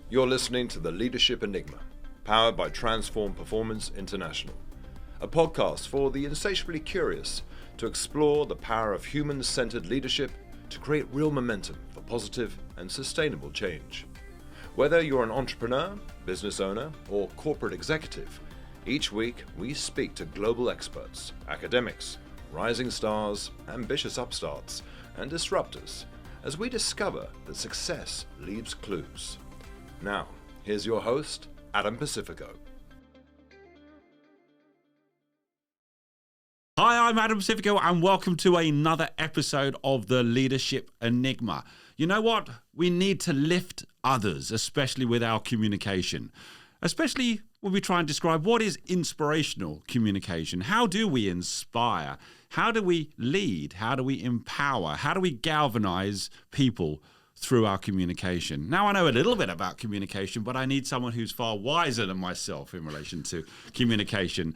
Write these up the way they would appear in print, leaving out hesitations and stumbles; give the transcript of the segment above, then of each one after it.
You're listening to The Leadership Enigma, powered by Transform Performance International, a podcast for the insatiably curious to explore the power of human-centered leadership to create real momentum for positive and sustainable change. Whether you're an entrepreneur, business owner, or corporate executive, each week we speak to global experts, academics, rising stars, ambitious upstarts, and disruptors as we discover that success leaves clues. Now, here's your host, Adam Pacifico. Hi, I'm Adam Pacifico, and welcome to another episode of The Leadership Enigma. You know what? We need to lift others, especially with our communication, especially when we try and describe what is inspirational communication. How do we inspire? How do we lead? How do we empower? How do we galvanize people through our communication? Now, I know a little bit about communication, but I need someone who's far wiser than myself in relation to communication.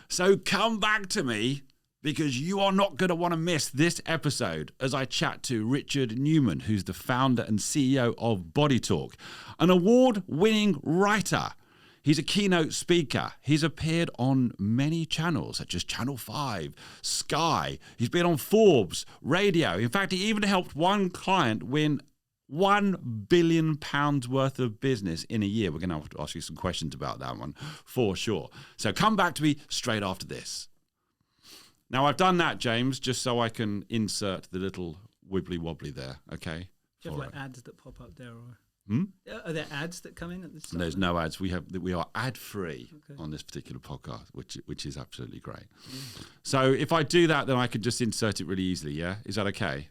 So come back to me, because you are not going to want to miss this episode as I chat to Richard Newman, who's the founder and CEO of Body Talk, an award-winning writer. He's a keynote speaker. He's appeared on many channels, such as Channel 5, Sky. He's been on Forbes, radio. In fact, he even helped one client win £1 billion worth of business in a year. We're going to have to ask you some questions about that one for sure. So come back to me straight after this. Now, I've done that, James, just so I can insert the little wibbly wobbly there, okay? Do you have ads that pop up there? Or are there ads that come in at the start? There's no ads. We are ad-free on this particular podcast, which is absolutely great. Yeah. So if I do that, then I can just insert it really easily, yeah? Is that okay?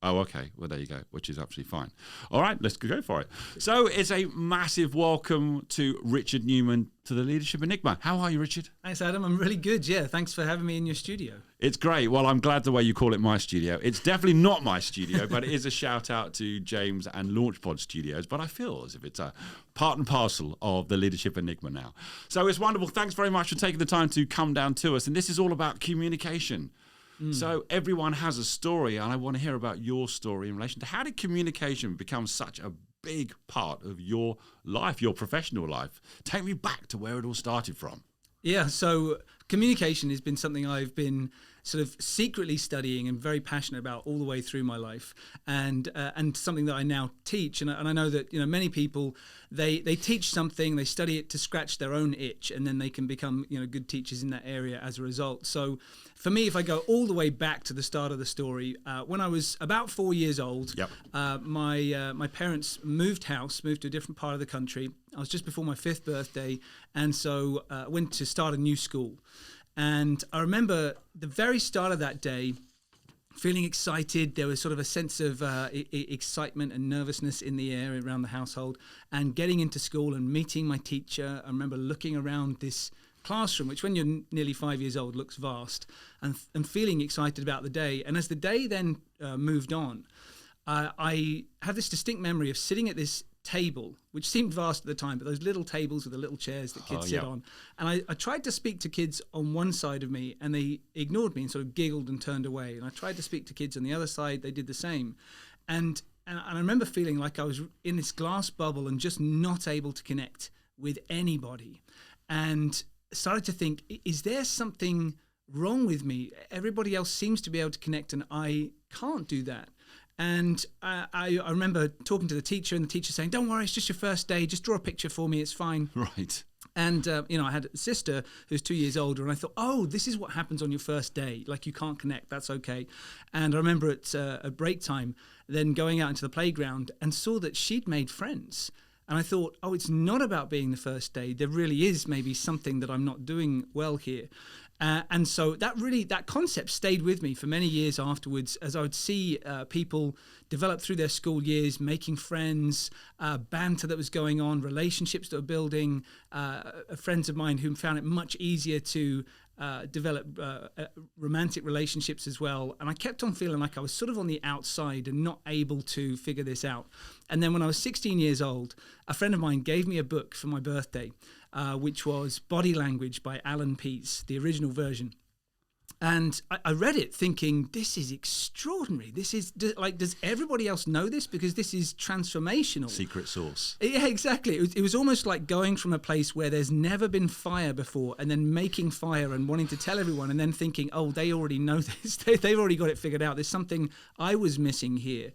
Oh, okay. Well, there you go, which is absolutely fine. All right, let's go for it. So it's a massive welcome to Richard Newman to the Leadership Enigma. How are you, Richard? Thanks, Adam. I'm really good. Yeah, thanks for having me in your studio. It's great. Well, I'm glad the way you call it my studio. It's definitely not my studio, but it is a shout out to James and Launchpod Studios. But I feel as if it's a part and parcel of the Leadership Enigma now. So it's wonderful. Thanks very much for taking the time to come down to us. And this is all about communication. So everyone has a story, and I want to hear about your story in relation to how did communication become such a big part of your life, your professional life? Take me back to where it all started from. Yeah, so communication has been something I've been sort of secretly studying and very passionate about all the way through my life, and something that I now teach. And I know that many people they teach something, they study it to scratch their own itch, and then they can become good teachers in that area as a result. So for me, if I go all the way back to the start of the story, when I was about 4 years old, my parents moved to a different part of the country. I was just before my 5th birthday, and so went to start a new school. And I remember the very start of that day, feeling excited. There was sort of a sense of excitement and nervousness in the air around the household, and getting into school and meeting my teacher. I remember looking around this classroom, which when you're nearly 5 years old looks vast, and feeling excited about the day. And as the day then moved on, I have this distinct memory of sitting at this table, which seemed vast at the time, but those little tables with the little chairs that kids sit on. And I tried to speak to kids on one side of me, and they ignored me and sort of giggled and turned away. And I tried to speak to kids on the other side, they did the same. And I remember feeling like I was in this glass bubble and just not able to connect with anybody. And started to think, is there something wrong with me? Everybody else seems to be able to connect, and I can't do that. And I remember talking to the teacher, and the teacher saying, "Don't worry, it's just your first day. Just draw a picture for me. It's fine." Right. And, I had a sister who's 2 years older, and I thought, oh, this is what happens on your first day. Like, you can't connect. That's okay. And I remember at break time then going out into the playground and saw that she'd made friends. And I thought, oh, it's not about being the first day. There really is maybe something that I'm not doing well here. And so that concept stayed with me for many years afterwards, as I would see people develop through their school years, making friends, banter that was going on, relationships that were building, friends of mine who found it much easier to develop romantic relationships as well. And I kept on feeling like I was sort of on the outside and not able to figure this out. And then when I was 16 years old, a friend of mine gave me a book for my birthday, which was Body Language by Alan Pease, the original version. And I read it thinking, this is extraordinary. This is like, does everybody else know this? Because this is transformational. Secret sauce. Yeah, exactly. It was almost like going from a place where there's never been fire before and then making fire and wanting to tell everyone and then thinking, oh, they already know this. They've already got it figured out. There's something I was missing here,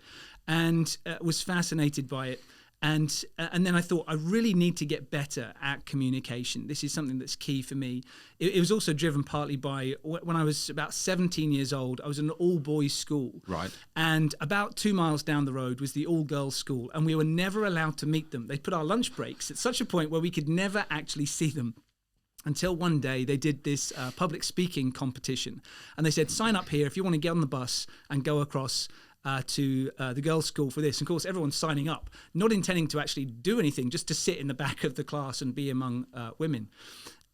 and was fascinated by it. And then I thought, I really need to get better at communication. This is something that's key for me. It was also driven partly by when I was about 17 years old, I was in an all-boys school. Right. And about 2 miles down the road was the all-girls school, and we were never allowed to meet them. They put our lunch breaks at such a point where we could never actually see them. Until one day they did this public speaking competition. And they said, sign up here if you want to get on the bus and go across to the girls' school for this. And of course, everyone's signing up, not intending to actually do anything, just to sit in the back of the class and be among women.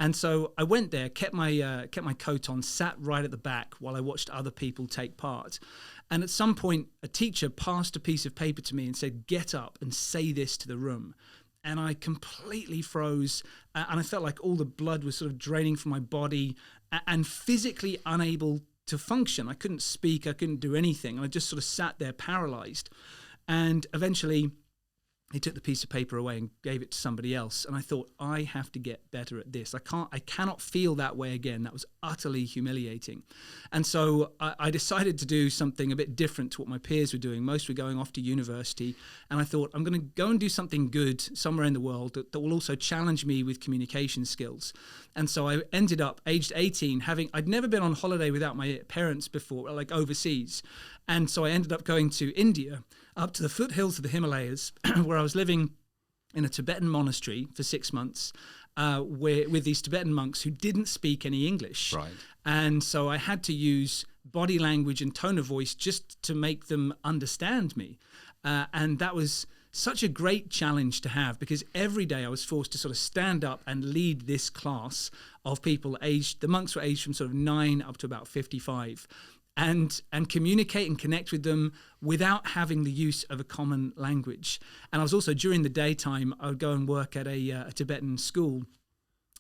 And so I went there, kept my coat on, sat right at the back while I watched other people take part. And at some point, a teacher passed a piece of paper to me and said, get up and say this to the room. And I completely froze, and I felt like all the blood was sort of draining from my body, and physically unable to function. I couldn't speak, I couldn't do anything. I just sort of sat there paralyzed. And eventually he took the piece of paper away and gave it to somebody else. And I thought, I have to get better at this. I cannot feel that way again. That was utterly humiliating. And so I decided to do something a bit different to what my peers were doing. Most were going off to university. And I thought, I'm going to go and do something good somewhere in the world that will also challenge me with communication skills. And so I ended up, aged 18, I'd never been on holiday without my parents before, like overseas. And so I ended up going to India, up to the foothills of the Himalayas, where I was living in a Tibetan monastery for 6 months, with these Tibetan monks who didn't speak any English. Right. And so I had to use body language and tone of voice just to make them understand me. And that was such a great challenge to have, because every day I was forced to sort of stand up and lead this class of people the monks were aged from sort of 9 up to about 55. And communicate and connect with them without having the use of a common language. And I was also, during the daytime, I would go and work at a Tibetan school.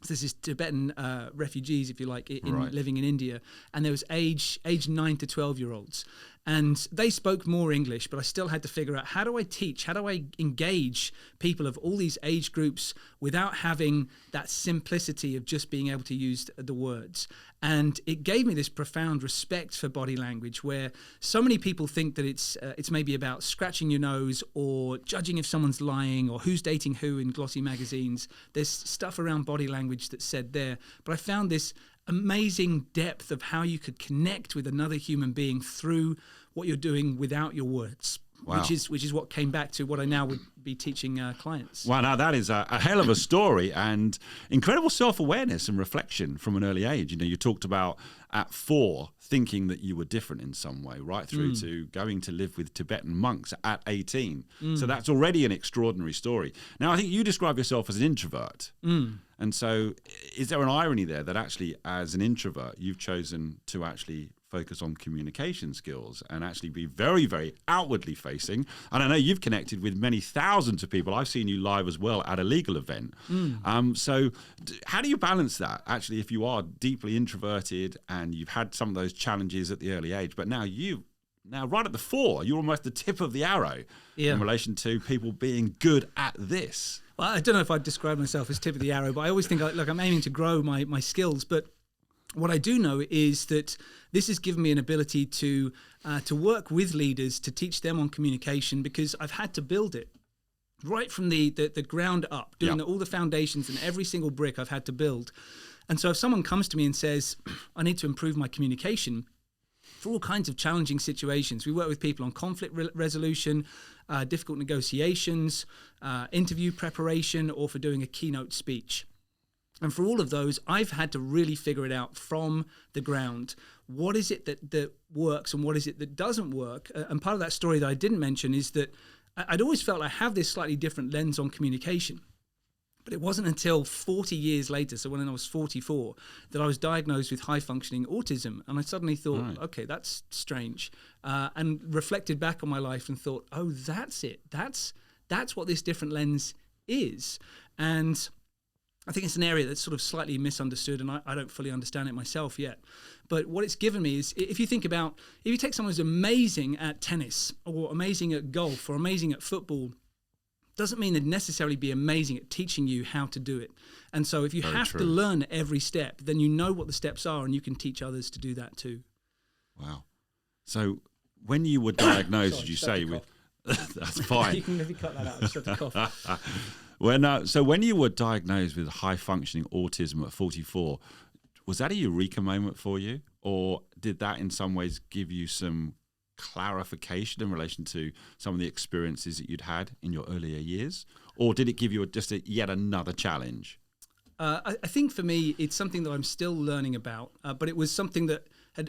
So this is Tibetan refugees, if you like, living in India. And there was age 9 to 12-year-olds. And they spoke more English, but I still had to figure out, how do I teach? How do I engage people of all these age groups without having that simplicity of just being able to use the words? And it gave me this profound respect for body language, where so many people think that it's maybe about scratching your nose or judging if someone's lying or who's dating who in glossy magazines. There's stuff around body language that's said there. But I found this amazing depth of how you could connect with another human being through what you're doing without your words. Wow. Which is what came back to what I now would be teaching clients. Wow, now that is a hell of a story, and incredible self-awareness and reflection from an early age. You know, you talked about at 4 thinking that you were different in some way, right through to going to live with Tibetan monks at 18. So that's already an extraordinary story. Now, I think you describe yourself as an introvert. And so is there an irony there that actually as an introvert, you've chosen to actually focus on communication skills and actually be very, very outwardly facing? And I know you've connected with many thousands of people. I've seen you live as well at a legal event. So how do you balance that? Actually, if you are deeply introverted and you've had some of those challenges at the early age, but now right at the fore, you're almost the tip of the arrow in relation to people being good at this. Well, I don't know if I'd describe myself as tip of the arrow, but I always think, look, I'm aiming to grow my skills. But what I do know is that this has given me an ability to work with leaders, to teach them on communication, because I've had to build it right from the ground up, doing all the foundations, and every single brick I've had to build. And so if someone comes to me and says, I need to improve my communication, for all kinds of challenging situations. We work with people on conflict resolution, difficult negotiations, interview preparation, or for doing a keynote speech. And for all of those, I've had to really figure it out from the ground. What is it that works and what is it that doesn't work? And part of that story that I didn't mention is that I'd always felt I have this slightly different lens on communication. But it wasn't until 40 years later, so when I was 44, that I was diagnosed with high-functioning autism. And I suddenly thought, okay, that's strange. And reflected back on my life and thought, oh, that's it. That's what this different lens is. And I think it's an area that's sort of slightly misunderstood, and I don't fully understand it myself yet. But what it's given me is, if you take someone who's amazing at tennis or amazing at golf or amazing at football, doesn't mean they'd necessarily be amazing at teaching you how to do it. And so if you Very have true. to learn every step, then you know what the steps are, and you can teach others to do that too. Wow. So when you were diagnosed, Sorry, did you just had say to with... That's fine. You can maybe cut that out. I just had to cough. So when you were diagnosed with high-functioning autism at 44, was that a eureka moment for you? Or did that in some ways give you some clarification in relation to some of the experiences that you'd had in your earlier years? Or did it give you yet another challenge? I think for me, it's something that I'm still learning about, but it was something that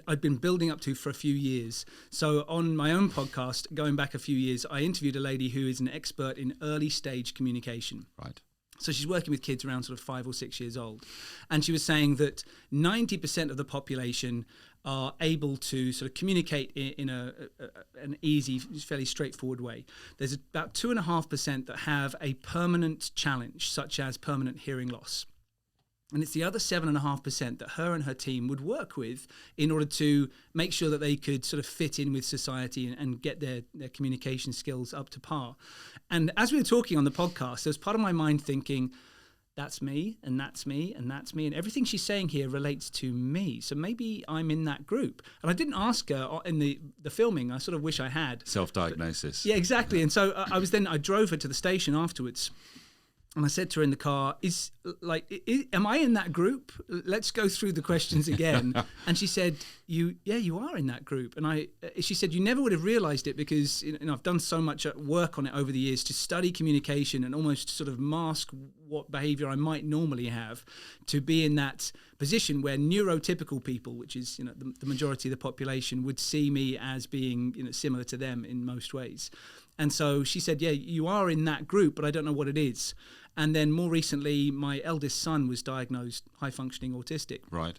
I'd been building up to for a few years. So on my own podcast, going back a few years, I interviewed a lady who is an expert in early stage communication. Right. So she's working with kids around sort of 5 or 6 years old. And she was saying that 90% of the population are able to sort of communicate in an easy, fairly straightforward way. There's about 2.5% that have a permanent challenge, such as permanent hearing loss. And it's the other 7.5% that her and her team would work with in order to make sure that they could sort of fit in with society and get their communication skills up to par. And as we were talking on the podcast, there was part of my mind thinking, that's me, and that's me, and that's me, and everything she's saying here relates to me. So maybe I'm in that group. And I didn't ask her in the filming. I sort of wish I had. Self-diagnosis. Yeah, exactly. And so I drove her to the station afterwards. And I said to her in the car, am I in that group? Let's go through the questions again. And she said, you are in that group. And she said, you never would have realized it because I've done so much work on it over the years to study communication and almost sort of mask what behavior I might normally have to be in that position where neurotypical people, which is the majority of the population, would see me as being similar to them in most ways. And so she said, yeah, you are in that group, but I don't know what it is. And then more recently, my eldest son was diagnosed high-functioning autistic. Right.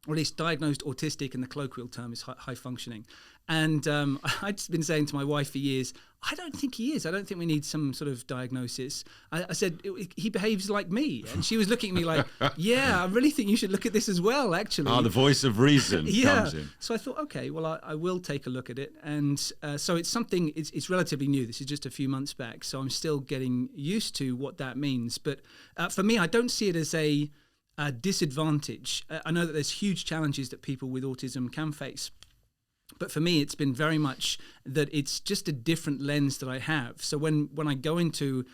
Or at least diagnosed autistic, and the colloquial term is high-functioning. And I'd been saying to my wife for years, I don't think he is. I don't think we need some sort of diagnosis. I said, he behaves like me. And she was looking at me like, yeah, I really think you should look at this as well, actually. The voice of reason comes in. So I thought, okay, well, I will take a look at it. And so it's something, it's relatively new. This is just a few months back. So I'm still getting used to what that means. But for me, I don't see it as a disadvantage. I know that there's huge challenges that people with autism can face. But for me, it's been very much that it's just a different lens that I have. So when I go into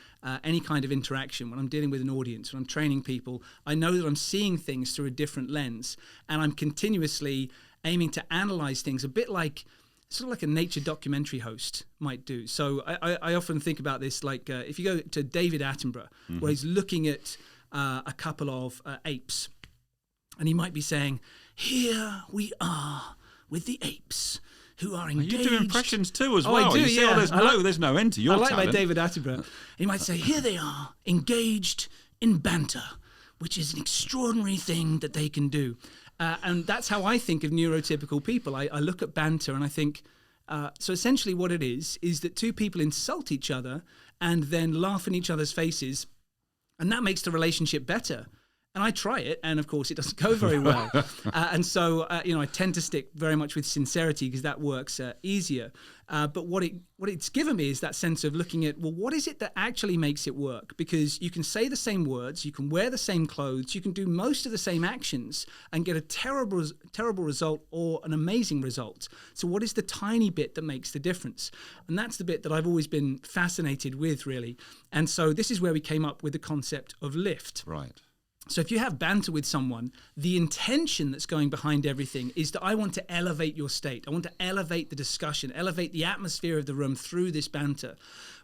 any kind of interaction, when I'm dealing with an audience, when I'm training people, I know that I'm seeing things through a different lens. And I'm continuously aiming to analyze things a bit like sort of like a nature documentary host might do. So I often think about this like if you go to David Attenborough, where he's looking at a couple of apes, and he might be saying, here we are with the apes who are engaged. You do impressions too as well. I do, you see, yeah. There's no end to your talent. I like talent. my David Attenborough. He might say, here they are, engaged in banter, which is an extraordinary thing that they can do. And that's how I think of neurotypical people. I look at banter and I think, so essentially what it is that two people insult each other and then laugh in each other's faces, and that makes the relationship better. And I try it, and of course it doesn't go very well. And so, I tend to stick very much with sincerity because that works easier. But what it's given me is that sense of looking at, well, what is it that actually makes it work? Because you can say the same words, you can wear the same clothes, you can do most of the same actions and get a terrible result or an amazing result. So what is the tiny bit that makes the difference? And that's the bit that I've always been fascinated with, really. And so this is where we came up with the concept of lift. Right. So if you have banter with someone, the intention that's going behind everything is that I want to elevate your state. I want to elevate the discussion, elevate the atmosphere of the room through this banter.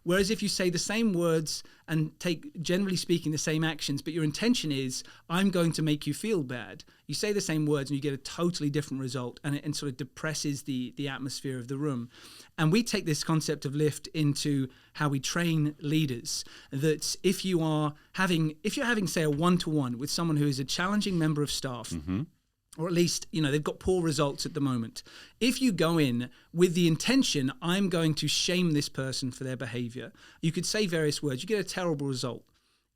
Whereas if you say the same words and take, generally speaking, the same actions, but your intention is, I'm going to make you feel bad, you say the same words and you get a totally different result, and it sort of depresses the atmosphere of the room. And we take this concept of lift into how we train leaders, that if you're having, say, a one-to-one with someone who is a challenging member of staff, or at least, they've got poor results at the moment. If you go in with the intention, I'm going to shame this person for their behavior, you could say various words, you get a terrible result.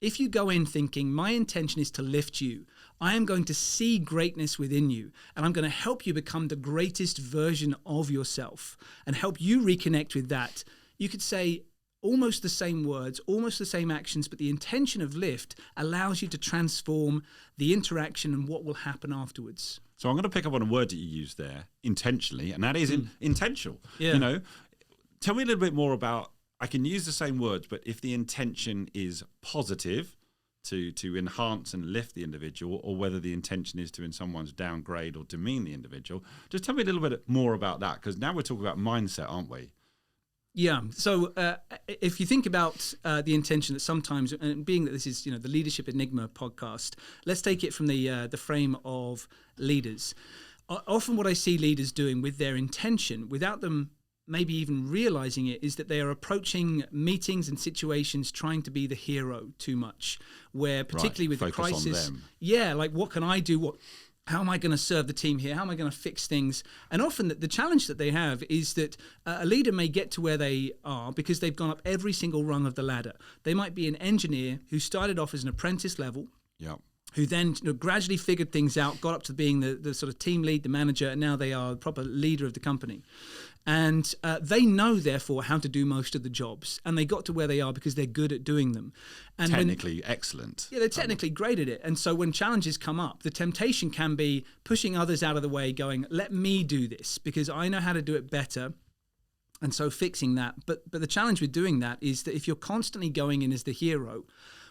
if you go in thinking, my intention is to lift you, I am going to see greatness within you, and I'm going to help you become the greatest version of yourself and help you reconnect with that. You could say almost the same words, almost the same actions, but the intention of lift allows you to transform the interaction and what will happen afterwards. So I'm going to pick up on a word that you used there, intentionally, and that is intentional. Yeah. You know, tell me a little bit more about, I can use the same words, but if the intention is positive to enhance and lift the individual, or whether the intention is to in some ways downgrade or demean the individual, just tell me a little bit more about that, because now we're talking about mindset, aren't we? Yeah. So if you think about the intention that sometimes, and being that this is, the Leadership Enigma podcast, let's take it from the frame of leaders. Often what I see leaders doing with their intention, without them maybe even realizing it, is that they are approaching meetings and situations trying to be the hero too much, where particularly with the crisis, like what can I do? How am I going to serve the team here? How am I going to fix things? And often the challenge that they have is that a leader may get to where they are because they've gone up every single rung of the ladder. They might be an engineer who started off as an apprentice level, who then gradually figured things out, got up to being the sort of team lead, the manager, and now they are the proper leader of the company. And they know, therefore, how to do most of the jobs. And they got to where they are because they're good at doing them. And technically excellent. Yeah, they're technically great at it. And so when challenges come up, the temptation can be pushing others out of the way, going, let me do this because I know how to do it better. And so fixing that. But the challenge with doing that is that if you're constantly going in as the hero,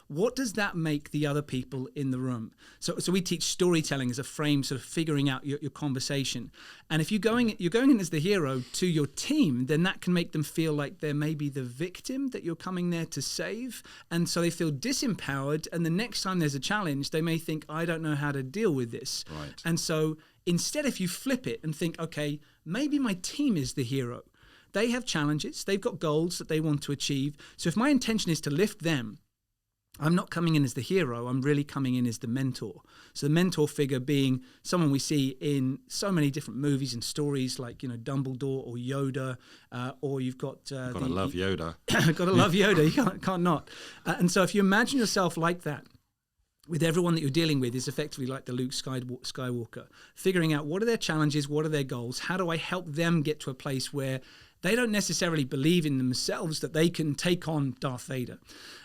what does that make the other people in the room? So we teach storytelling as a frame, sort of figuring out your conversation. And if you're going in as the hero to your team, then that can make them feel like they're maybe the victim that you're coming there to save. And so they feel disempowered. And the next time there's a challenge, they may think, I don't know how to deal with this. Right. And so instead, if you flip it and think, okay, maybe my team is the hero. They have challenges. They've got goals that they want to achieve. So if my intention is to lift them, I'm not coming in as the hero, I'm really coming in as the mentor. So the mentor figure being someone we see in so many different movies and stories like, Dumbledore or Yoda, or you've got... Gotta love Yoda. Gotta love Yoda, you can't not. And so if you imagine yourself like that, with everyone that you're dealing with is effectively like the Luke Skywalker, figuring out what are their challenges, what are their goals, how do I help them get to a place where they don't necessarily believe in themselves that they can take on Darth Vader.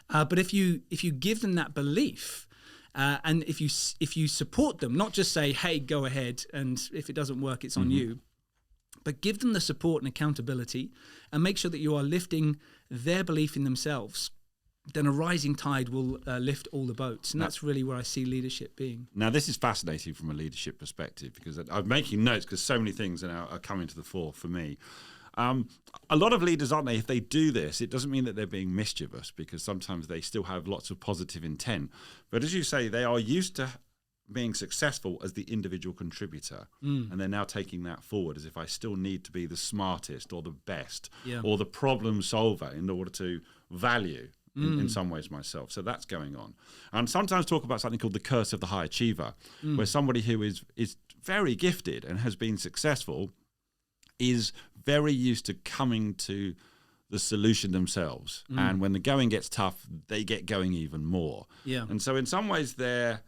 But if you give them that belief, and if you support them, not just say, hey, go ahead, and if it doesn't work, it's on you, but give them the support and accountability and make sure that you are lifting their belief in themselves, then a rising tide will lift all the boats. And that's really where I see leadership being. Now, this is fascinating from a leadership perspective because I'm making notes because so many things are coming to the fore for me. A lot of leaders, aren't they, if they do this, it doesn't mean that they're being mischievous because sometimes they still have lots of positive intent. But as you say, they are used to being successful as the individual contributor. And they're now taking that forward as if I still need to be the smartest or the best or the problem solver in order to value in some ways myself. So that's going on. And sometimes talk about something called the curse of the high achiever, where somebody who is very gifted and has been successful is very used to coming to the solution themselves. And when the going gets tough, they get going even more. Yeah. And so in some ways they're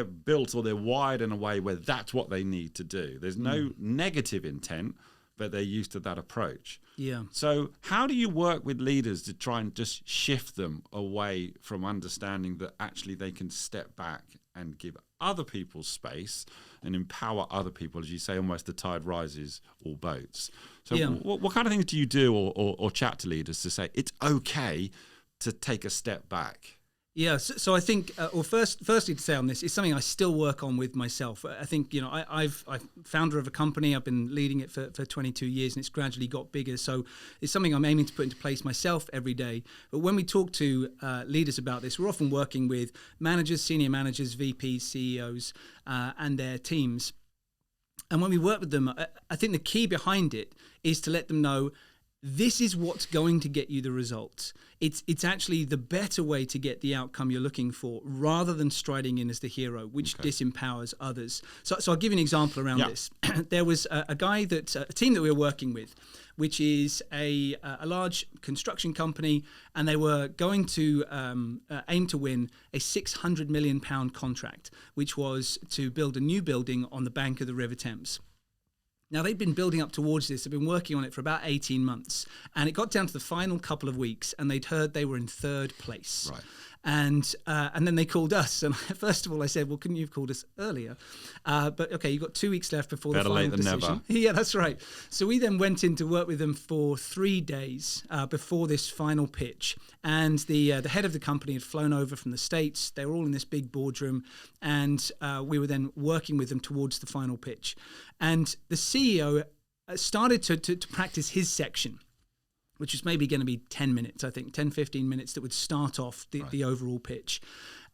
built or they're wired in a way where that's what they need to do. There's no negative intent, but they're used to that approach. Yeah. So how do you work with leaders to try and just shift them away from understanding that actually they can step back and give other people space and empower other people, as you say, almost the tide rises all boats. So what kind of things do you do or chat to leaders to say it's okay to take a step back? Yeah, so I think, firstly to say on this, it's something I still work on with myself. I think, I'm founder of a company. I've been leading it for 22 years, and it's gradually got bigger. So it's something I'm aiming to put into place myself every day. But when we talk to leaders about this, we're often working with managers, senior managers, VPs, CEOs, and their teams. And when we work with them, I think the key behind it is to let them know this is what's going to get you the results. It's actually the better way to get the outcome you're looking for, rather than striding in as the hero, which disempowers others. So I'll give you an example around this. There was a team that we were working with, which is a large construction company, and they were going to aim to win a £600 million contract, which was to build a new building on the bank of the River Thames. Now, they'd been building up towards this. They've been working on it for about 18 months. And it got down to the final couple of weeks, and they'd heard they were in third place. Right. And then they called us. And first of all, I said, well, couldn't you have called us earlier? But okay, you've got 2 weeks left before Better the final late than decision. never. Yeah, that's right. So we then went in to work with them for 3 days before this final pitch. And the head of the company had flown over from the States. They were all in this big boardroom. And we were then working with them towards the final pitch. And the CEO started to practice his section, which was maybe going to be 10 minutes, I think, 10, 15 minutes that would start off the overall pitch.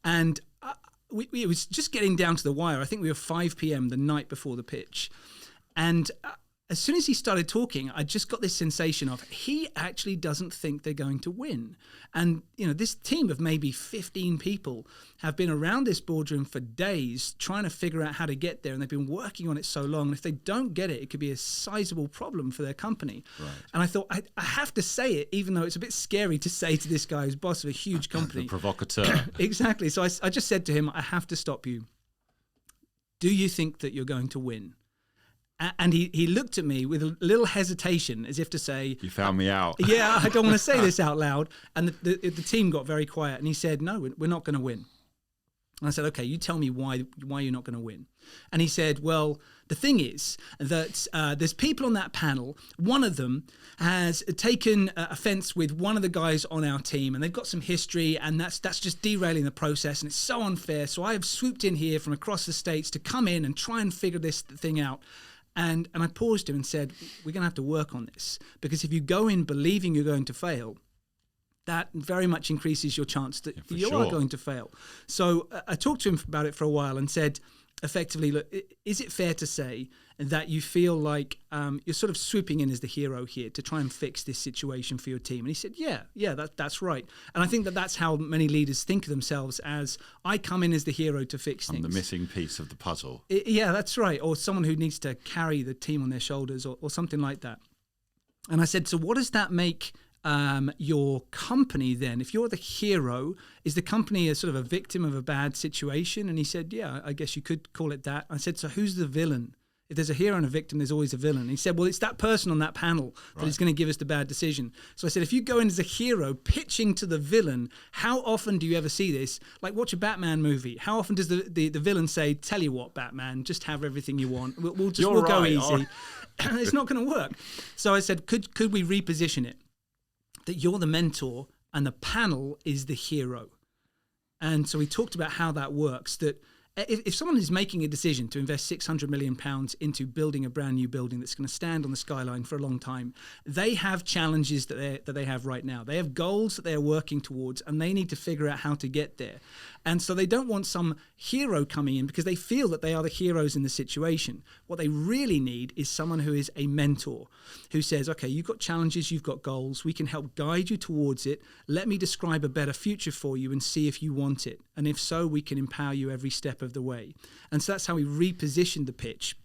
And it was just getting down to the wire. I think we were 5 p.m. the night before the pitch. And as soon as he started talking, I just got this sensation of he actually doesn't think they're going to win. And, this team of maybe 15 people have been around this boardroom for days trying to figure out how to get there. And they've been working on it so long. And if they don't get it, it could be a sizable problem for their company. Right. And I thought, I have to say it, even though it's a bit scary to say to this guy who's boss of a huge company. The provocateur. Exactly. So I just said to him, I have to stop you. Do you think that you're going to win? And he looked at me with a little hesitation, as if to say, you found me out. Yeah, I don't want to say this out loud. And the team got very quiet. And he said, no, we're not going to win. And I said, okay, you tell me why you're not going to win. And he said, well, the thing is that there's people on that panel. One of them has taken offense with one of the guys on our team, and they've got some history, and that's just derailing the process, and it's so unfair. So I have swooped in here from across the States to come in and try and figure this thing out. And I paused him and said, we're going to have to work on this, because if you go in believing you're going to fail, that very much increases your chance that you are going to fail. So I talked to him about it for a while and said, effectively, look, is it fair to say that you feel like you're sort of swooping in as the hero here to try and fix this situation for your team? And he said, yeah, that's right. And I think that's how many leaders think of themselves, as I come in as the hero to fix things. I'm the missing piece of the puzzle. Yeah, that's right. Or someone who needs to carry the team on their shoulders, or something like that. And I said, so what does that make your company then? If you're the hero, is the company a sort of a victim of a bad situation? And he said, yeah, I guess you could call it that. I said, so who's the villain? If there's a hero and a victim, there's always a villain. And he said, well, it's that person on that panel that is going to give us the bad decision. So I said, if you go in as a hero pitching to the villain, how often do you ever see this? Like, watch a Batman movie. How often does the villain say, tell you what, Batman, just have everything you want. We'll go easy. It's not going to work. So I said, could we reposition it? That you're the mentor and the panel is the hero. And so we talked about how that works, that if someone is making a decision to invest £600 million into building a brand new building that's going to stand on the skyline for a long time, they have challenges that they have right now. They have goals that they're working towards, and they need to figure out how to get there. And so they don't want some hero coming in because they feel that they are the heroes in the situation. What they really need is someone who is a mentor, who says, okay, you've got challenges, you've got goals, we can help guide you towards it. Let me describe a better future for you and see if you want it. And if so, we can empower you every step of the way. And so that's how we repositioned the pitch.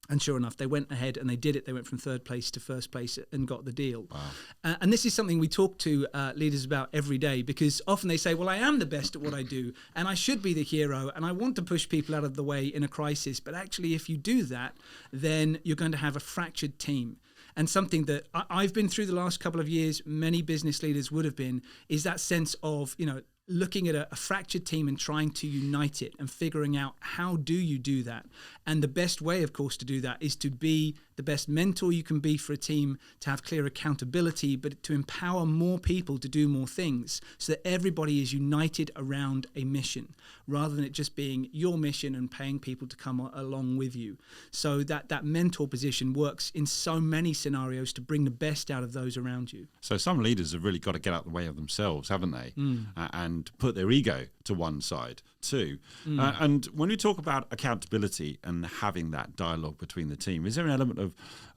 And sure enough, they went ahead and they did it. They went from third place to first place and got the deal. Wow. And this is something we talk to leaders about every day, because often they say, well, I am the best at what I do and I should be the hero and I want to push people out of the way in a crisis. But actually, if you do that, then you're going to have a fractured team. And something that I've been through the last couple of years, many business leaders would have been, is that sense of, looking at a fractured team and trying to unite it and figuring out how do you do that. And the best way, of course, to do that is to be the best mentor you can be for a team, to have clear accountability, but to empower more people to do more things so that everybody is united around a mission, rather than it just being your mission and paying people to come along with you. So that mentor position works in so many scenarios to bring the best out of those around you. So some leaders have really got to get out of the way of themselves, haven't they? And and put their ego to one side too. And when we talk about accountability and having that dialogue between the team, is there an element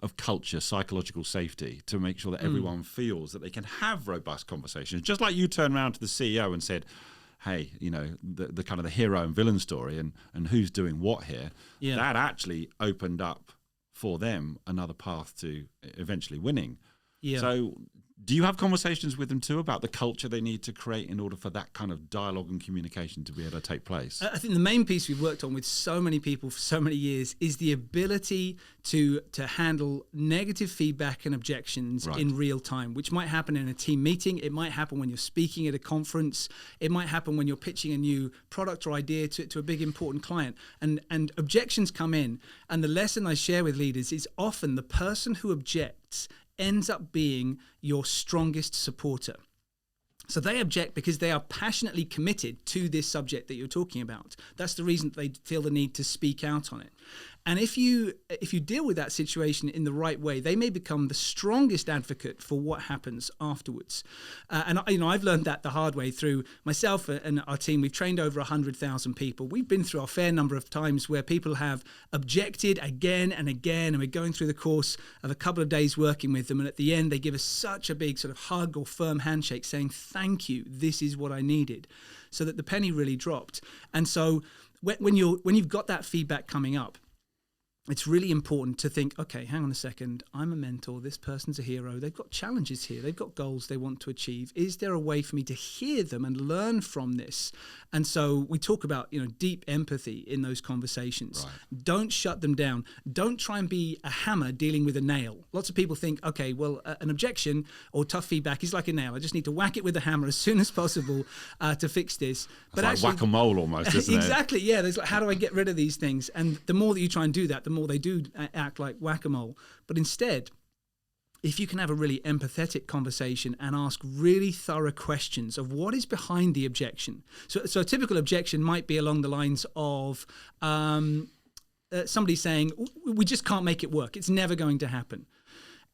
of culture, psychological safety to make sure that everyone feels that they can have robust conversations? Just like you turned around to the CEO and said, hey, the kind of the hero and villain story and who's doing what here, that actually opened up for them another path to eventually winning. Yeah. So do you have conversations with them too about the culture they need to create in order for that kind of dialogue and communication to be able to take place? I think the main piece we've worked on with so many people for so many years is the ability to handle negative feedback and objections in real time, which might happen in a team meeting. It might happen when you're speaking at a conference. It might happen when you're pitching a new product or idea to a big important client. And objections come in. And the lesson I share with leaders is often the person who objects ends up being your strongest supporter. So they object because they are passionately committed to this subject that you're talking about. That's the reason they feel the need to speak out on it. And if you deal with that situation in the right way, they may become the strongest advocate for what happens afterwards. And I've learned that the hard way through myself and our team. We've trained over 100,000 people. We've been through a fair number of times where people have objected again and again, and we're going through the course of a couple of days working with them. And at the end, they give us such a big sort of hug or firm handshake saying, thank you, this is what I needed, so that the penny really dropped. And so when you've got that feedback coming up, it's really important to think, okay, hang on a second, I'm a mentor, this person's a hero, they've got challenges here, they've got goals they want to achieve. Is there a way for me to hear them and learn from this? And so we talk about, deep empathy in those conversations. Right. Don't shut them down. Don't try and be a hammer dealing with a nail. Lots of people think, okay, well, an objection or tough feedback is like a nail. I just need to whack it with a hammer as soon as possible to fix this. But like actually, whack-a-mole almost, isn't it? Exactly, yeah. There's like, how do I get rid of these things? And the more that you try and do that, the more they do act like whack-a-mole. But instead, if you can have a really empathetic conversation and ask really thorough questions of what is behind the objection. So a typical objection might be along the lines of somebody saying, we just can't make it work. It's never going to happen.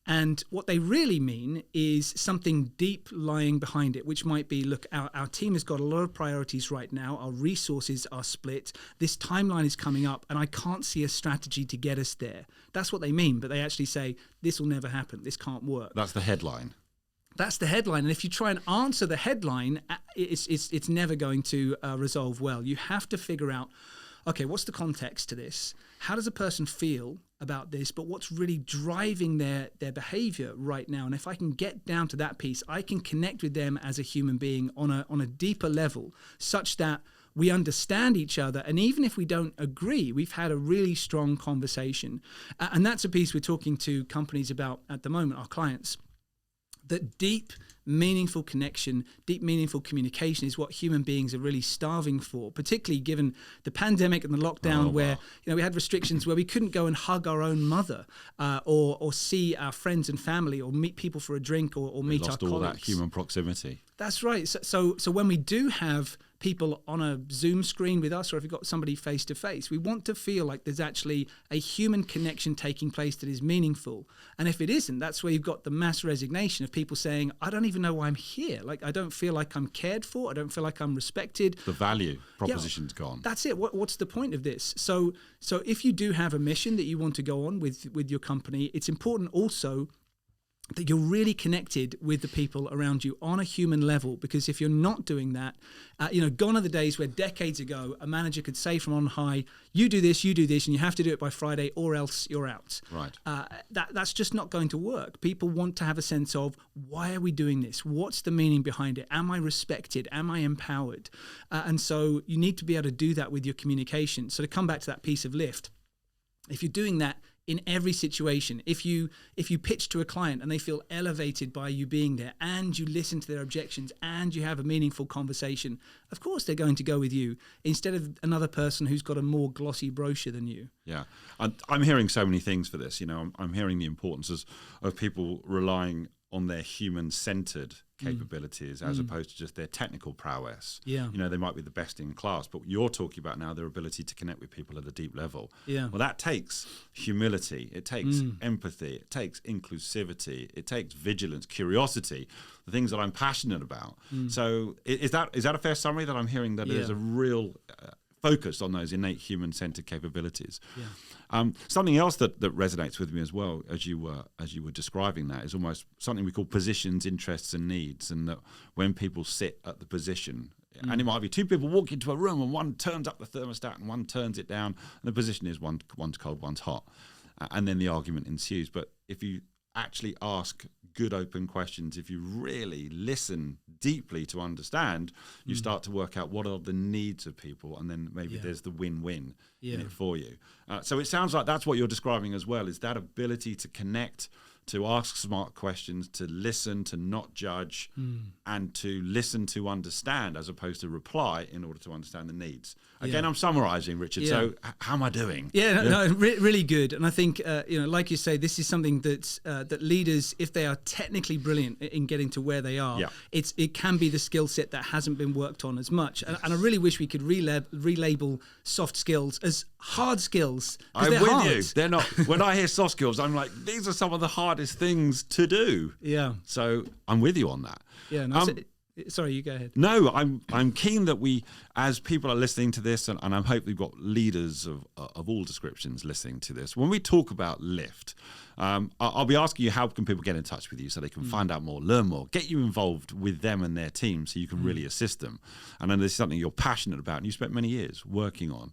And what they really mean is something deep lying behind it, which might be, look, our team has got a lot of priorities right now. Our resources are split. This timeline is coming up, and I can't see a strategy to get us there. That's what they mean, but they actually say, this will never happen. This can't work. That's the headline. That's the headline. And if you try and answer the headline, it's never going to resolve well. You have to figure out, okay, what's the context to this? How does a person feel about this? But what's really driving their behavior right now? And if I can get down to that piece, I can connect with them as a human being on a deeper level, such that we understand each other. And even if we don't agree, we've had a really strong conversation. And that's a piece we're talking to companies about at the moment, our clients. That deep, meaningful connection, deep, meaningful communication is what human beings are really starving for, particularly given the pandemic and the lockdown where we had restrictions where we couldn't go and hug our own mother or see our friends and family or meet people for a drink or meet our colleagues. Lost all that human proximity. That's right. So when we do have people on a Zoom screen with us, or if we've got somebody face to face, we want to feel like there's actually a human connection taking place that is meaningful. And if it isn't, that's where you've got the mass resignation of people saying, I don't even know why I'm here. Like, I don't feel like I'm cared for. I don't feel like I'm respected. The value proposition's gone. That's it. What's the point of this? So if you do have a mission that you want to go on with your company, it's important also that you're really connected with the people around you on a human level, because if you're not doing that, gone are the days where decades ago a manager could say from on high, you do this, and you have to do it by Friday or else you're out. Right. That's just not going to work. People want to have a sense of, why are we doing this? What's the meaning behind it? Am I respected? Am I empowered? And so you need to be able to do that with your communication. So to come back to that piece of lift, if you're doing that in every situation, if you pitch to a client and they feel elevated by you being there, and you listen to their objections, and you have a meaningful conversation, of course they're going to go with you instead of another person who's got a more glossy brochure than you. Yeah, I'm hearing so many things for this. I'm hearing the importance of people relying on their human-centered capabilities as opposed to just their technical prowess. Yeah. You know, they might be the best in class, but what you're talking about now, their ability to connect with people at a deep level. Yeah. Well, that takes humility. It takes empathy. It takes inclusivity. It takes vigilance, curiosity, the things that I'm passionate about. So is that a fair summary that I'm hearing, that there's a real focus on those innate human-centered capabilities? Yeah. Something else that resonates with me as well, as you were describing that, is almost something we call positions, interests, and needs. And that when people sit at the position, and it might be two people walk into a room, and one turns up the thermostat and one turns it down, and the position is one's cold, one's hot, and then the argument ensues. But if you actually ask good open questions, if you really listen deeply to understand, you start to work out what are the needs of people, and then maybe there's the win-win in it for you. So it sounds like that's what you're describing as well, is that ability to connect, to ask smart questions, to listen, to not judge, and to listen to understand as opposed to reply in order to understand the needs. Again, I'm summarizing, Richard. So how am I doing? Really good. And I think, like you say, this is something that that leaders, if they are technically brilliant in getting to where they are, it can be the skill set that hasn't been worked on as much. And I really wish we could relabel soft skills as hard skills. I'm with hard. you. They're not. When I hear soft skills, I'm like, these are some of the hardest things to do. Yeah. So I'm with you on that. Yeah. No, sorry, you go ahead. No, I'm keen that we, as people are listening to this, and I'm hoping we've got leaders of all descriptions listening to this. When we talk about Lift, I'll be asking you, how can people get in touch with you so they can find out more, learn more, get you involved with them and their team so you can really assist them. And then there's something you're passionate about and you spent many years working on.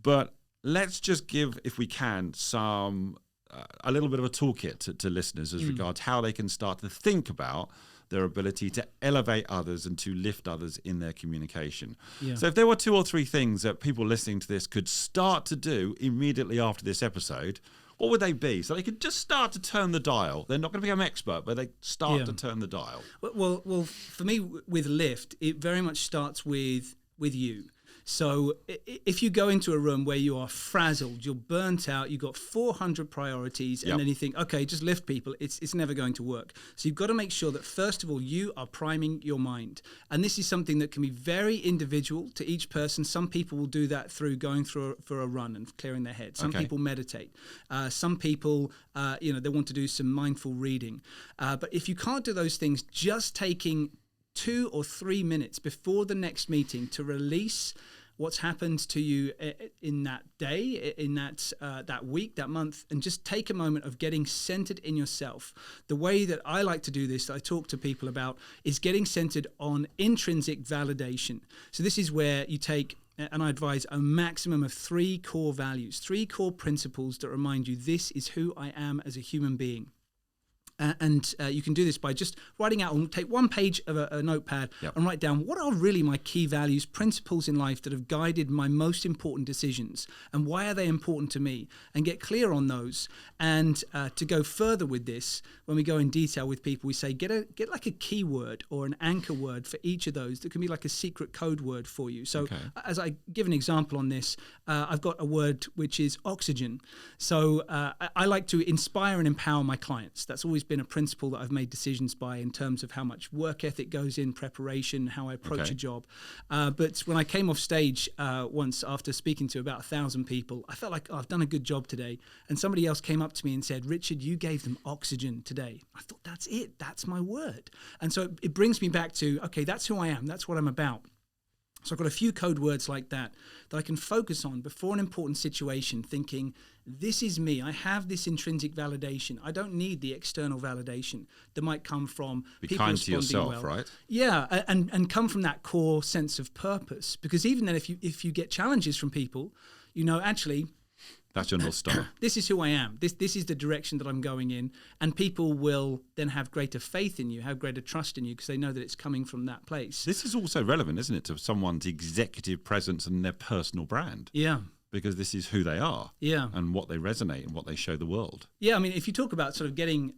But let's just give, if we can, a little bit of a toolkit to listeners as regards how they can start to think about their ability to elevate others and to lift others in their communication. Yeah. So if there were 2 or 3 things that people listening to this could start to do immediately after this episode, what would they be? So they could just start to turn the dial. They're not going to become expert, but they start to turn the dial. Well, for me, with Lift, it very much starts with you. So if you go into a room where you are frazzled, you're burnt out, you've got 400 priorities, and then you think, okay, just lift people, it's never going to work. So you've got to make sure that, first of all, you are priming your mind. And this is something that can be very individual to each person. Some people will do that through going for a run and clearing their head. Some people meditate. Some people, they want to do some mindful reading. But if you can't do those things, just taking 2 or 3 minutes before the next meeting to release what's happened to you in that day, in that week, that month, and just take a moment of getting centered in yourself. The way that I like to do this, that I talk to people about, is getting centered on intrinsic validation. So this is where you take, and I advise, a maximum of 3 core values, 3 core principles that remind you, this is who I am as a human being. And you can do this by just writing out, and take 1 page of a notepad and write down, what are really my key values, principles in life that have guided my most important decisions, and why are they important to me, and get clear on those. And to go further with this, when we go in detail with people, we say get like a keyword or an anchor word for each of those that can be like a secret code word for you. So as I give an example on this, I've got a word which is oxygen. So I like to inspire and empower my clients. That's always been a principle that I've made decisions by, in terms of how much work ethic goes in preparation, how I approach a job. But when I came off stage once after speaking to about 1,000 people, I felt like, I've done a good job today. And somebody else came up to me and said, Richard, you gave them oxygen today. I thought, that's it. That's my word. And so it brings me back to, okay, that's who I am. That's what I'm about. So I've got a few code words like that I can focus on before an important situation, thinking, this is me. I have this intrinsic validation. I don't need the external validation that might come from people kind responding to yourself, well. right? Yeah, and come from that core sense of purpose. Because even then, if you get challenges from people, actually, that's your North Star. This is who I am. This is the direction that I'm going in. And people will then have greater faith in you, have greater trust in you, because they know that it's coming from that place. This is also relevant, isn't it, to someone's executive presence and their personal brand? Yeah. because this is who they are, Yeah. and what they resonate and what they show the world. Yeah, I mean, if you talk about sort of getting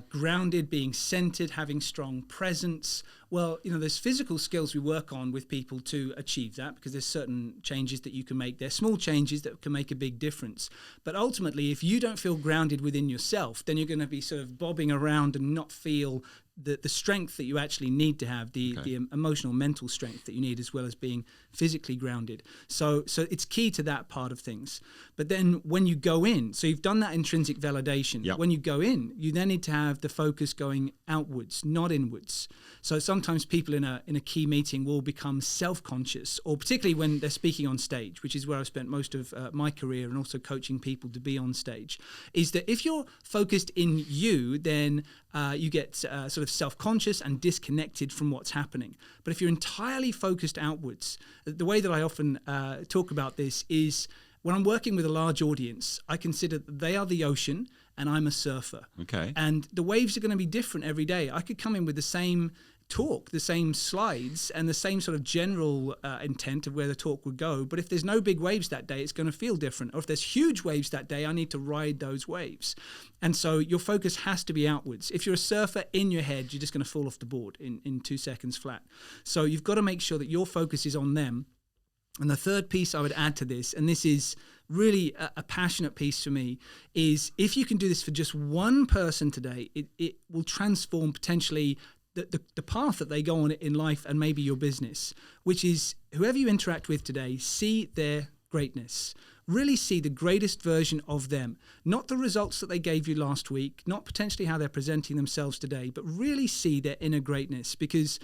grounded, being centered, having strong presence, well, there's physical skills we work on with people to achieve that, because there's certain changes that you can make. They're small changes that can make a big difference. But ultimately, if you don't feel grounded within yourself, then you're going to be sort of bobbing around and not feel the strength that you actually need to have, the emotional, mental strength that you need, as well as being physically grounded. So it's key to that part of things. But then when you go in, so you've done that intrinsic validation. Yep. When you go in, you then need to have the focus going outwards, not inwards. So sometimes people in a key meeting will become self-conscious, or particularly when they're speaking on stage, which is where I've spent most of my career, and also coaching people to be on stage, is that if you're focused in you, then you get sort of self-conscious and disconnected from what's happening. But if you're entirely focused outwards, the way that I often talk about this is, when I'm working with a large audience, I consider that they are the ocean and I'm a surfer. Okay. And the waves are going to be different every day. I could come in with the same talk, the same slides, and the same sort of general intent of where the talk would go. But if there's no big waves that day, it's going to feel different. Or if there's huge waves that day, I need to ride those waves. And so your focus has to be outwards. If you're a surfer in your head, you're just going to fall off the board in 2 seconds flat. So you've got to make sure that your focus is on them. And the third piece I would add to this, and this is really a passionate piece for me, is if you can do this for just one person today, it will transform potentially the path that they go on in life, and maybe your business, which is whoever you interact with today, see their greatness. Really see the greatest version of them, not the results that they gave you last week, not potentially how they're presenting themselves today, but really see their inner greatness. Because,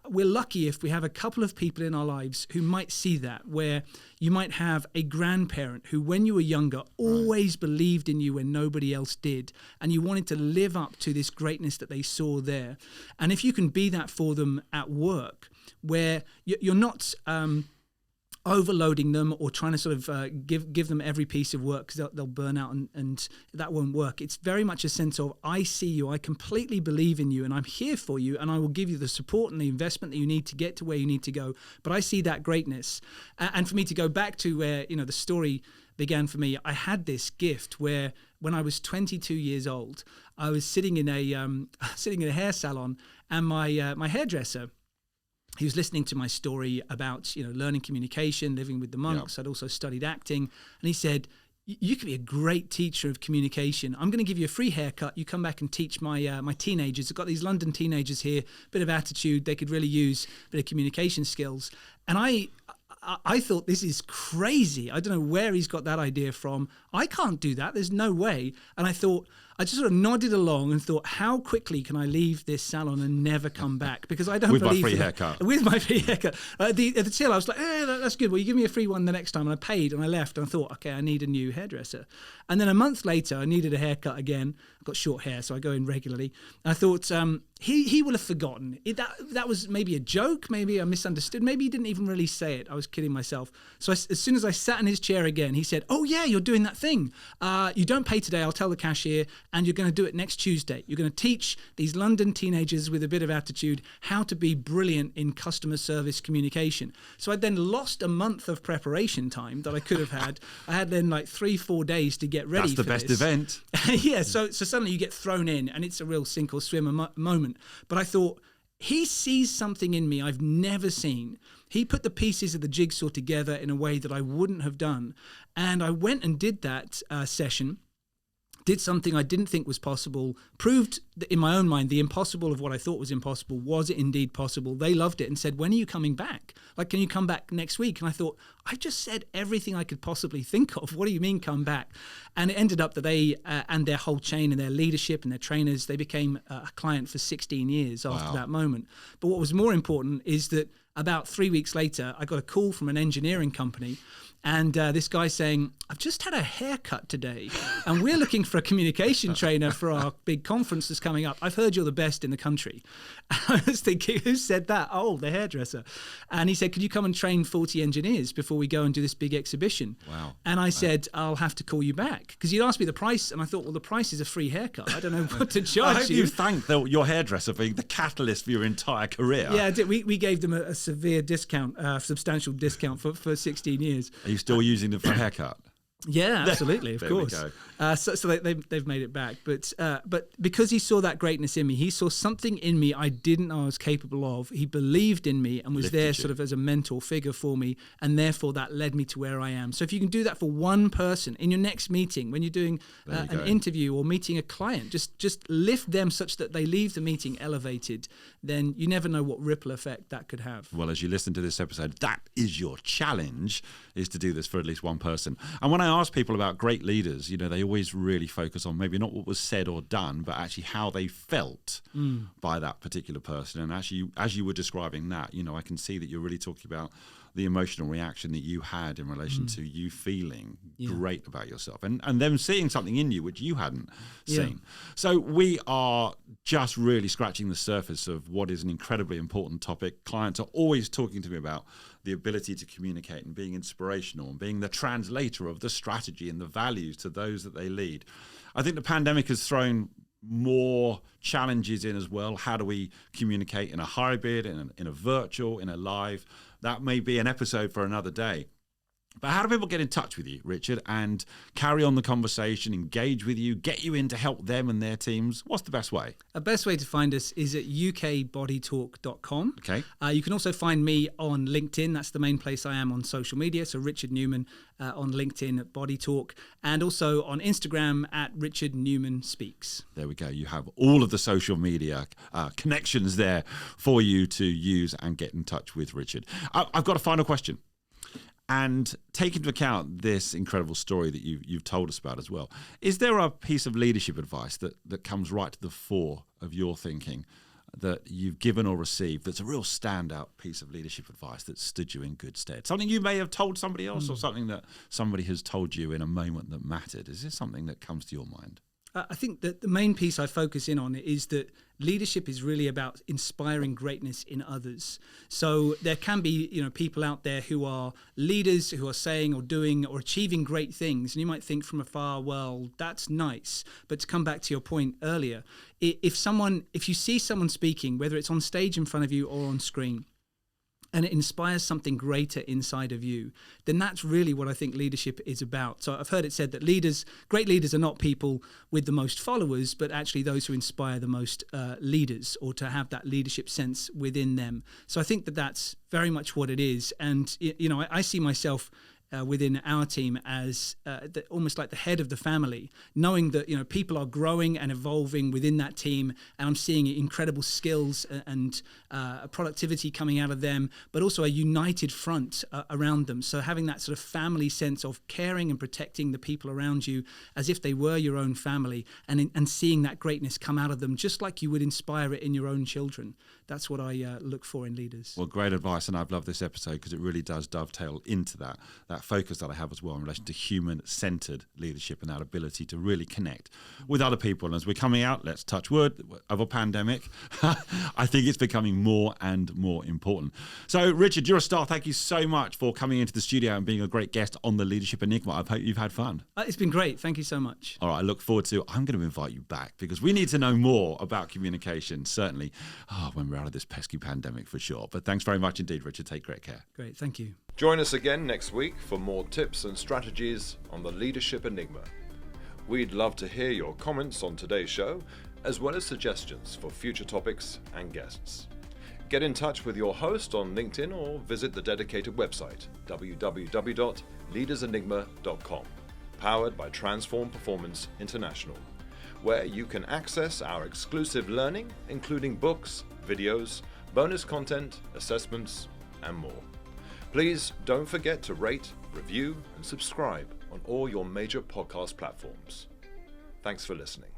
we're lucky if we have a couple of people in our lives who might see that, where you might have a grandparent who, when you were younger, always believed in you when nobody else did, and you wanted to live up to this greatness that they saw there. And if you can be that for them at work, where you're not overloading them or trying to sort of give them every piece of work, because they'll burn out and that won't work. It's very much a sense of, I see you, I completely believe in you, and I'm here for you, and I will give you the support and the investment that you need to get to where you need to go. But I see that greatness. And for me to go back to where the story began for me, I had this gift where when I was 22 years old, I was sitting in a hair salon, and my hairdresser, he was listening to my story about, learning communication, living with the monks. I'd also studied acting. And he said, you could be a great teacher of communication. I'm going to give you a free haircut. You come back and teach my teenagers. I've got these London teenagers here, bit of attitude. They could really use a bit of communication skills. And I thought, this is crazy. I don't know where he's got that idea from. I can't do that. There's no way. And I just sort of nodded along and thought, how quickly can I leave this salon and never come back? Because I don't with believe my free that. haircut. With my free haircut. At the till, I was like, that's good. Well, you give me a free one the next time. And I paid, and I left, and I thought, okay, I need a new hairdresser. And then a month later, I needed a haircut again. I've got short hair, so I go in regularly. And I thought, he will have forgotten. That was maybe a joke. Maybe I misunderstood. Maybe he didn't even really say it. I was kidding myself. So as soon as I sat in his chair again, he said, oh yeah, you're doing that thing. You don't pay today. I'll tell the cashier, and you're going to do it next Tuesday. You're going to teach these London teenagers with a bit of attitude how to be brilliant in customer service communication. So I then lost a month of preparation time that I could have had. I had then like 3-4 days to get ready. That's the best event. Yeah. So suddenly you get thrown in, and it's a real sink or swim moment. But I thought, he sees something in me I've never seen. He put the pieces of the jigsaw together in a way that I wouldn't have done. And I went and did that session, did something I didn't think was possible, proved in my own mind the impossible of what I thought was impossible was indeed possible. They loved it and said, when are you coming back? Like, can you come back next week? And I thought, I just said everything I could possibly think of. What do you mean come back? And it ended up that they and their whole chain and their leadership and their trainers, they became a client for 16 years after that moment. But what was more important is that about 3 weeks later, I got a call from an engineering company. And this guy saying, I've just had a haircut today, and we're looking for a communication trainer for our big conference that's coming up. I've heard you're the best in the country. And I was thinking, who said that? Oh, the hairdresser. And he said, could you come and train 40 engineers before we go and do this big exhibition? Wow. And I said, I'll have to call you back. Because he'd asked me the price, and I thought, well, the price is a free haircut. I don't know what to charge I hope you thanked your hairdresser for being the catalyst for your entire career. Yeah, we gave them a severe discount, substantial discount for 16 years. Are you still using them for a haircut? Yeah, absolutely, of There course. we So they've made it back, but because he saw that greatness in me, he saw something in me I didn't know I was capable of. He believed in me and was Lifted there you. sort of as a mentor figure for me, and therefore that led me to where I am. So if you can do that for one person in your next meeting, when you're doing an interview or meeting a client, just lift them such that they leave the meeting elevated, then you never know what ripple effect that could have. Well, as you listen to this episode, that is your challenge, is to do this for at least one person. And when I ask people about great leaders, they always really focus on maybe not what was said or done, but actually how they felt by that particular person. And actually, as you were describing that, I can see that you're really talking about the emotional reaction that you had in relation to you feeling great about yourself and them seeing something in you which you hadn't seen. So we are just really scratching the surface of what is an incredibly important topic. Clients are always talking to me about the ability to communicate and being inspirational and being the translator of the strategy and the values to those that they lead. I think the pandemic has thrown more challenges in as well. How do we communicate in a hybrid, in a virtual, in a live? That may be an episode for another day. But how do people get in touch with you, Richard, and carry on the conversation, engage with you, get you in to help them and their teams? What's the best way? The best way to find us is at ukbodytalk.com. Okay. You can also find me on LinkedIn. That's the main place I am on social media. So Richard Newman on LinkedIn at Body Talk, and also on Instagram at Richard Newman Speaks. There we go. You have all of the social media connections there for you to use and get in touch with Richard. I've got a final question. And take into account this incredible story that you've told us about as well. Is there a piece of leadership advice that comes right to the fore of your thinking that you've given or received that's a real standout piece of leadership advice that stood you in good stead? Something you may have told somebody else or something that somebody has told you in a moment that mattered. Is this something that comes to your mind? I think that the main piece I focus in on is that leadership is really about inspiring greatness in others. So there can be, people out there who are leaders who are saying or doing or achieving great things. And you might think from afar, well, that's nice. But to come back to your point earlier, if you see someone speaking, whether it's on stage in front of you or on screen, and it inspires something greater inside of you, then that's really what I think leadership is about. So I've heard it said that great leaders are not people with the most followers, but actually those who inspire the most leaders, or to have that leadership sense within them. So I think that that's very much what it is. And, I see myself within our team as almost like the head of the family, knowing that people are growing and evolving within that team, and I'm seeing incredible skills and productivity coming out of them, but also a united front around them. So having that sort of family sense of caring and protecting the people around you as if they were your own family, and seeing that greatness come out of them just like you would inspire it in your own children. That's what I look for in leaders. Well, great advice, and I've loved this episode because it really does dovetail into that focus that I have as well in relation to human-centered leadership and that ability to really connect with other people. And as we're coming out, let's touch wood, of a pandemic, I think it's becoming more and more important. So, Richard, you're a star. Thank you so much for coming into the studio and being a great guest on the Leadership Enigma. I hope you've had fun. It's been great. Thank you so much. All right, I look forward to, I'm going to invite you back because we need to know more about communication, certainly when we're out of this pesky pandemic for sure. But thanks very much indeed, Richard. Take great care. Great. Thank you. Join us again next week for more tips and strategies on the Leadership Enigma. We'd love to hear your comments on today's show, as well as suggestions for future topics and guests. Get in touch with your host on LinkedIn or visit the dedicated website, www.leadersenigma.com, powered by Transform Performance International, where you can access our exclusive learning, including books, videos, bonus content, assessments, and more. Please don't forget to rate, review, and subscribe on all your major podcast platforms. Thanks for listening.